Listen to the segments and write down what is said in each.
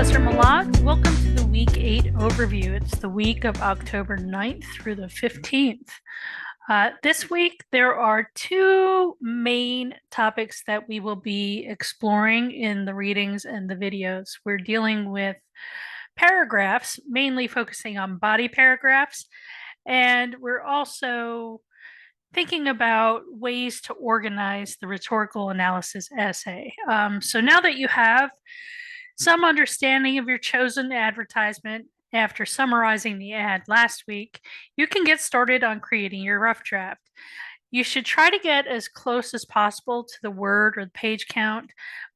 Professor Malak. Welcome to the Week 8 overview. It's the week of October 9th through the 15th. This week, there are two main topics that we will be exploring in the readings and the videos. We're dealing with paragraphs, mainly focusing on body paragraphs, and we're also thinking about ways to organize the rhetorical analysis essay. So now that you have some understanding of your chosen advertisement after summarizing the ad last week, you can get started on creating your rough draft. You should try to get as close as possible to the word or the page count,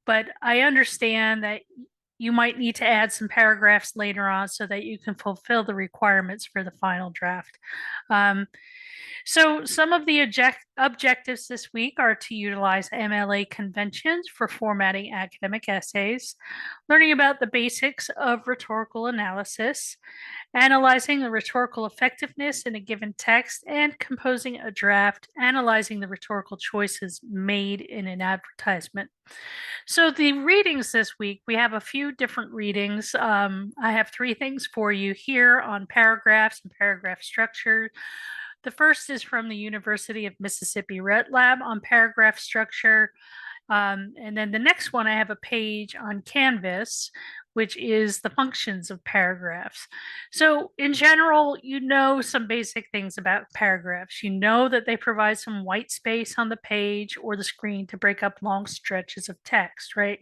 but I understand that you might need to add some paragraphs later on so that you can fulfill the requirements for the final draft. So some of the objectives this week are to utilize MLA conventions for formatting academic essays, learning about the basics of rhetorical analysis, analyzing the rhetorical effectiveness in a given text, and composing a draft, analyzing the rhetorical choices made in an advertisement. So the readings this week, we have a few different readings. I have three things for you here on paragraphs and paragraph structure. The first is from the University of Mississippi Red Lab on paragraph structure. And then the next one, I have a page on Canvas, which is the functions of paragraphs. So in general, you know some basic things about paragraphs. You know that they provide some white space on the page or the screen to break up long stretches of text, right?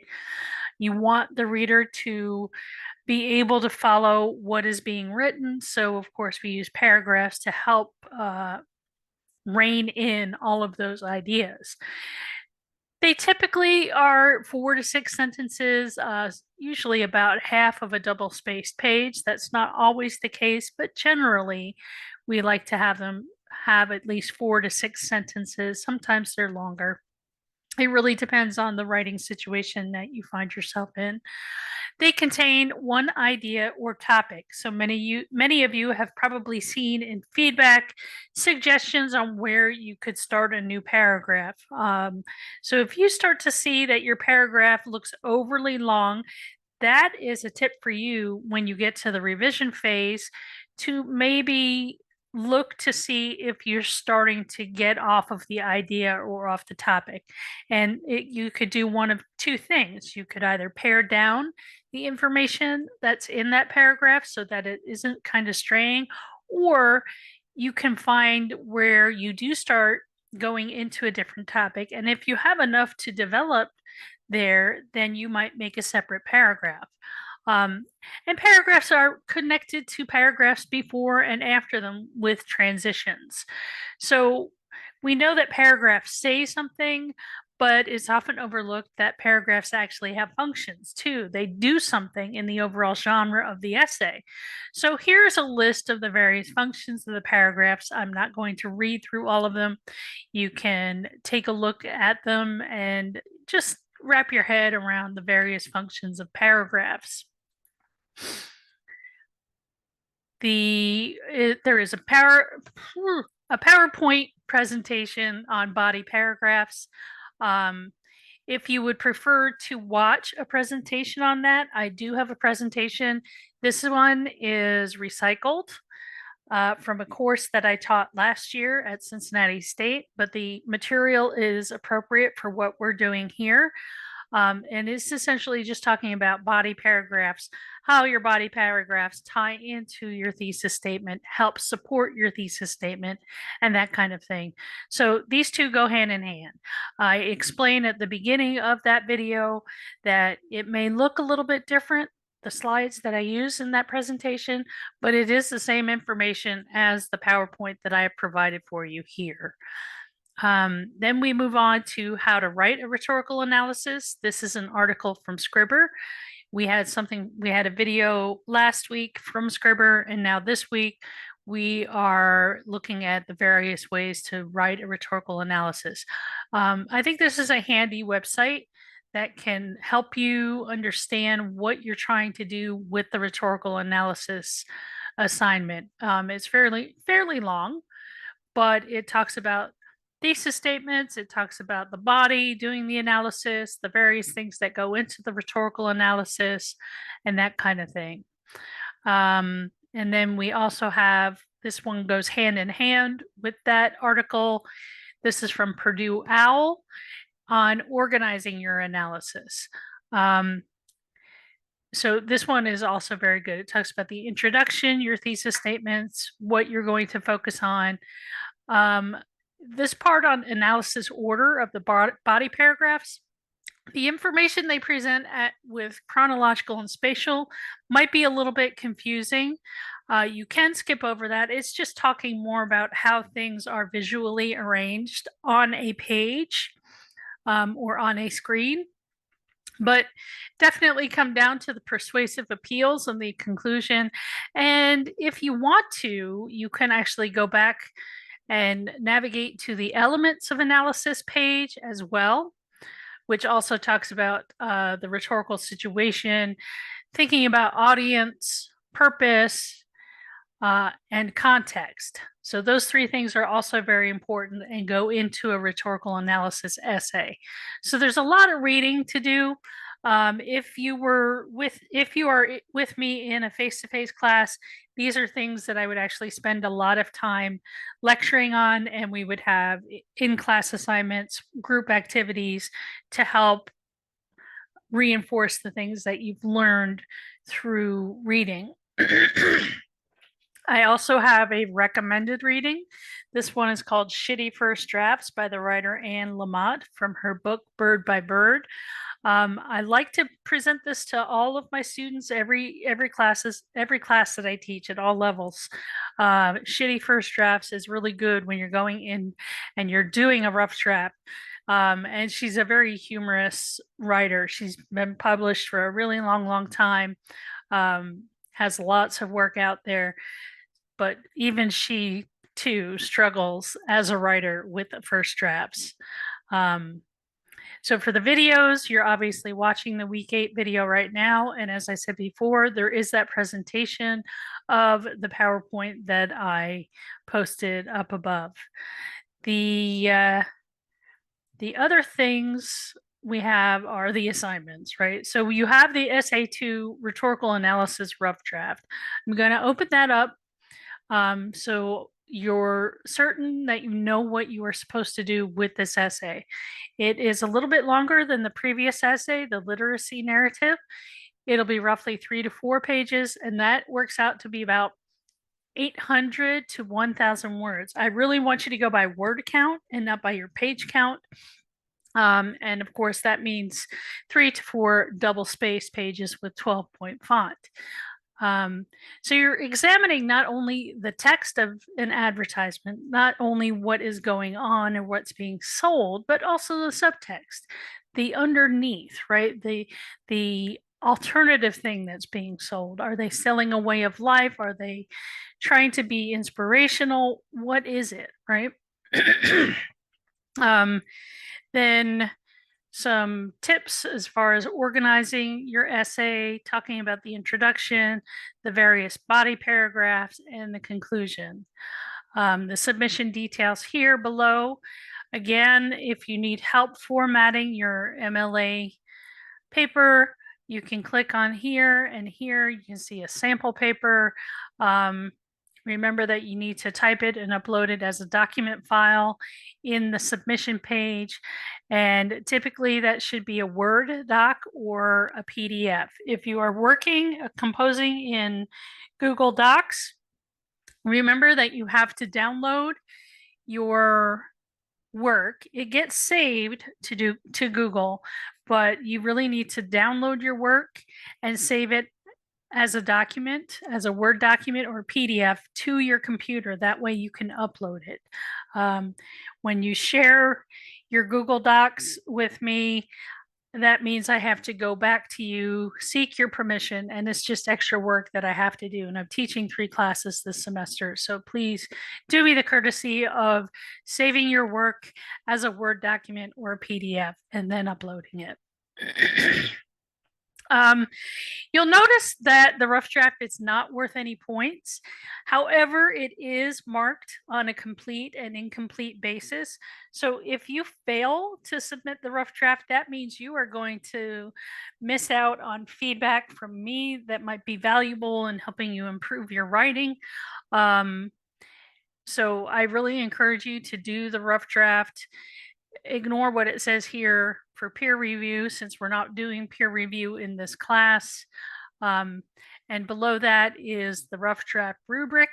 You want the reader to be able to follow what is being written. So of course we use paragraphs to help rein in all of those ideas. They typically are 4 to 6 sentences, usually about half of a double-spaced page. That's not always the case, but generally we like to have them have at least 4 to 6 sentences. Sometimes they're longer. It really depends on the writing situation that you find yourself in. They contain one idea or topic. So many of you have probably seen in feedback suggestions on where you could start a new paragraph. So if you start to see that your paragraph looks overly long, that is a tip for you when you get to the revision phase to maybe look to see if you're starting to get off of the idea or off the topic. And you could do one of two things. You could either pare down the information that's in that paragraph so that it isn't kind of straying, or you can find where you do start going into a different topic. And if you have enough to develop there, then you might make a separate paragraph. And paragraphs are connected to paragraphs before and after them with transitions. So we know that paragraphs say something, but it's often overlooked that paragraphs actually have functions too. They do something in the overall genre of the essay. So here's a list of the various functions of the paragraphs. I'm not going to read through all of them. You can take a look at them and just wrap your head around the various functions of paragraphs. There is a PowerPoint presentation on body paragraphs. If you would prefer to watch a presentation on that, I do have a presentation. This one is recycled from a course that I taught last year at Cincinnati State, but the material is appropriate for what we're doing here. And it's essentially just talking about body paragraphs, how your body paragraphs tie into your thesis statement, help support your thesis statement, and that kind of thing. So these two go hand in hand. I explain at the beginning of that video that it may look a little bit different, the slides that I use in that presentation, but it is the same information as the PowerPoint that I have provided for you here. Then we move on to how to write a rhetorical analysis. This is an article from Scribr. We had a video last week from Scribr, and now this week we are looking at the various ways to write a rhetorical analysis. I think this is a handy website that can help you understand what you're trying to do with the rhetorical analysis assignment. It's fairly long, but it talks about thesis statements. It talks about the body doing the analysis, the various things that go into the rhetorical analysis, and that kind of thing. And then we also have, this one goes hand in hand with that article. This is from Purdue OWL on organizing your analysis. So this one is also very good. It talks about the introduction, your thesis statements, what you're going to focus on. This part on analysis order of the body paragraphs, the information they present with chronological and spatial might be a little bit confusing. You can skip over that. It's just talking more about how things are visually arranged on a page or on a screen. But definitely come down to the persuasive appeals and the conclusion. And if you want to, you can actually go back and navigate to the elements of analysis page as well, which also talks about the rhetorical situation, thinking about audience, purpose, and context. So those three things are also very important and go into a rhetorical analysis essay. So there's a lot of reading to do. If you are with me in a face-to-face class, these are things that I would actually spend a lot of time lecturing on, and we would have in-class assignments, group activities to help reinforce the things that you've learned through reading. I also have a recommended reading. This one is called Shitty First Drafts by the writer Anne Lamott from her book Bird by Bird. I like to present this to all of my students every class that I teach at all levels. Shitty First Drafts is really good when you're going in and you're doing a rough draft. And she's a very humorous writer. She's been published for a really long time. Has lots of work out there, but even she too struggles as a writer with the first drafts. So for the videos, you're obviously watching the week 8 video right now. And as I said before, there is that presentation of the PowerPoint that I posted up above. The other things we have are the assignments, right? So you have the SA2 rhetorical analysis rough draft. I'm going to open that up. So you're certain that you know what you are supposed to do with this essay. It is a little bit longer than the previous essay, the literacy narrative. It'll be roughly 3 to 4 pages, and that works out to be about 800 to 1,000 words. I really want you to go by word count and not by your page count. And of course, that means 3 to 4 double spaced pages with 12-point font. So you're examining not only the text of an advertisement, not only what is going on or what's being sold, but also the subtext, the underneath, right? The alternative thing that's being sold. Are they selling a way of life? Are they trying to be inspirational? What is it, right? Then some tips as far as organizing your essay, talking about the introduction, the various body paragraphs, and the conclusion. The submission details here below. Again, if you need help formatting your MLA paper, you can click on here, and here you can see a sample paper. Remember that you need to type it and upload it as a document file in the submission page. And typically that should be a Word doc or a PDF. If you are composing in Google Docs, remember that you have to download your work. It gets saved to Google, but you really need to download your work and save it as a document, as a Word document or PDF to your computer. That way you can upload it. When you share your Google Docs with me, that means I have to go back to you, seek your permission, and it's just extra work that I have to do. And I'm teaching 3 classes this semester. So please do me the courtesy of saving your work as a Word document or a PDF and then uploading it. You'll notice that the rough draft is not worth any points. However, it is marked on a complete and incomplete basis. So if you fail to submit the rough draft, that means you are going to miss out on feedback from me that might be valuable in helping you improve your writing. So I really encourage you to do the rough draft. Ignore what it says here for peer review, since we're not doing peer review in this class. And below that is the rough draft rubric.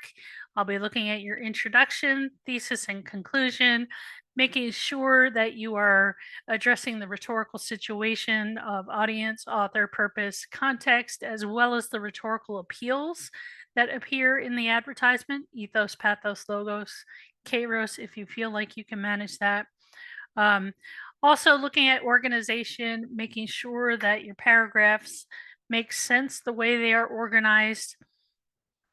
I'll be looking at your introduction, thesis, and conclusion, making sure that you are addressing the rhetorical situation of audience, author, purpose, context, as well as the rhetorical appeals that appear in the advertisement, ethos, pathos, logos, kairos, if you feel like you can manage that. Also looking at organization, making sure that your paragraphs make sense the way they are organized.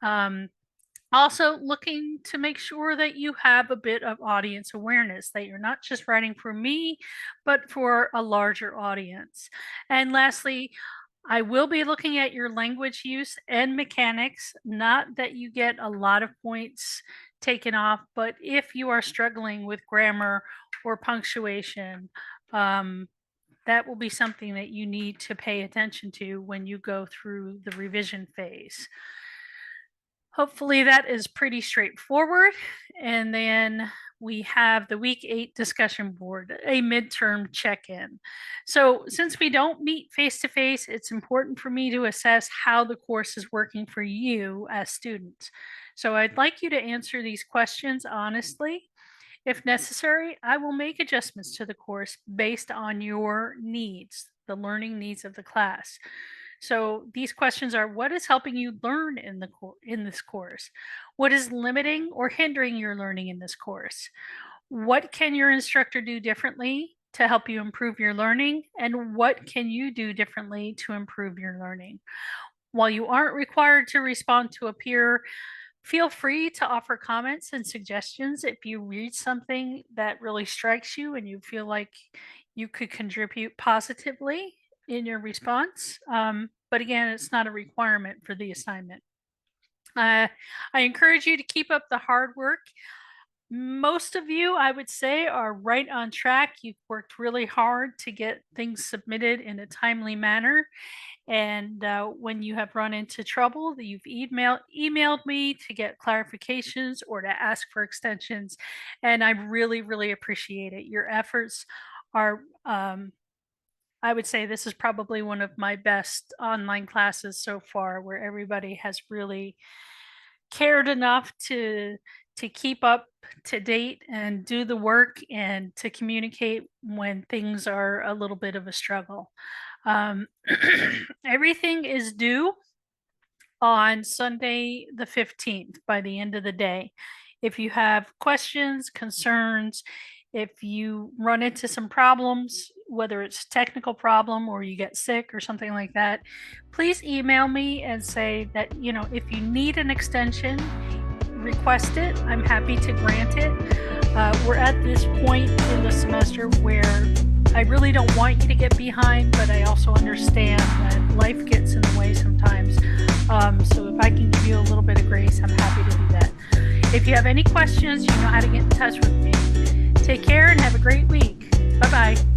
Also looking to make sure that you have a bit of audience awareness, that you're not just writing for me, but for a larger audience. And lastly, I will be looking at your language use and mechanics, not that you get a lot of points taken off, but if you are struggling with grammar or punctuation, that will be something that you need to pay attention to when you go through the revision phase. Hopefully that is pretty straightforward. And then we have the week 8 discussion board, a midterm check-in. So since we don't meet face-to-face, it's important for me to assess how the course is working for you as students. So I'd like you to answer these questions honestly. If necessary, I will make adjustments to the course based on your needs, the learning needs of the class. So these questions are: what is helping you learn in this course? What is limiting or hindering your learning in this course? What can your instructor do differently to help you improve your learning? And what can you do differently to improve your learning? While you aren't required to respond to a peer, feel free to offer comments and suggestions if you read something that really strikes you and you feel like you could contribute positively in your response. But again, it's not a requirement for the assignment. I encourage you to keep up the hard work. Most of you, I would say, are right on track. You've worked really hard to get things submitted in a timely manner. And when you have run into trouble, you've emailed me to get clarifications or to ask for extensions. And I really, really appreciate it. Your efforts are, I would say this is probably one of my best online classes so far, where everybody has really cared enough to keep up to date and do the work and to communicate when things are a little bit of a struggle. Everything is due on Sunday the 15th by the end of the day. If you have questions, concerns, if you run into some problems, whether it's a technical problem or you get sick or something like that, please email me and say that, if you need an extension, request it. I'm happy to grant it. We're at this point in the semester where I really don't want you to get behind, but I also understand that life gets in the way sometimes. So if I can give you a little bit of grace, I'm happy to do that. If you have any questions, you know how to get in touch with me. Take care and have a great week. Bye-bye.